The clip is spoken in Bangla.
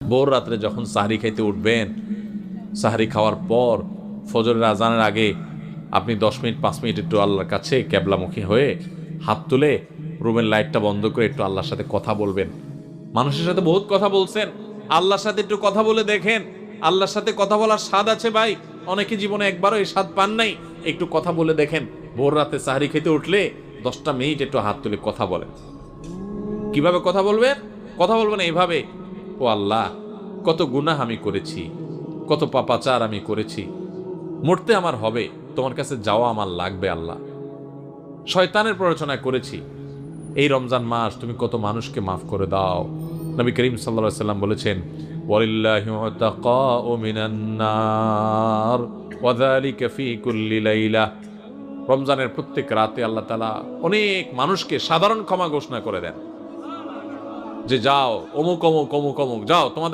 ভোর রাত্রে যখন সাহরি খাইতে উঠবেন, সাহরি খাওয়ার পর ফজরের আজানের আগে আপনি 10 মিনিট 5 মিনিট একটু আল্লাহর কাছে ক্যাবলামুখী হয়ে হাত তুলে রুমের লাইটটা বন্ধ করে একটু আল্লাহর সাথে কথা বলবেন। মানুষের সাথে বহুত কথা বলছেন, আল্লাহর সাথে একটু কথা বলে দেখেন। আল্লাহর সাথে কথা বলার স্বাদ আছে ভাই, অনেকে জীবনে একবারও এই স্বাদ পান নাই। একটু কথা বলে দেখেন, ভোর রাতে সাহরি খেতে উঠলে 10টা মিনিট একটু হাত তুলে কথা বলেন। কিভাবে কথা বলবেন? কথা বলবেন এইভাবে, ও আল্লাহ, কত গুনাহ আমি করেছি, কত পাপাচার আমি করেছি, মরতে আমার হবে, তোমার কাছে যাওয়া আমার লাগবে আল্লাহ। শয়তানের প্ররোচনা করেছি, এই রমজান মাস তুমি কত মানুষকে মাফ করে দাও। নবী করিম সাল্লাল্লাহু আলাইহি ওয়াসাল্লাম বলেছেন, ওয়ালিল্লাহি উতাকাউ মিনান নার ওয়া যালিকা ফি কুল্লি লাইলা। রমজানের প্রত্যেক রাতে আল্লাহ তাআলা অনেক মানুষকে সাধারণ ক্ষমা ঘোষণা করে দেন, যে যাও অমুক অমুক অমুক অমুক, যাও তোমাদের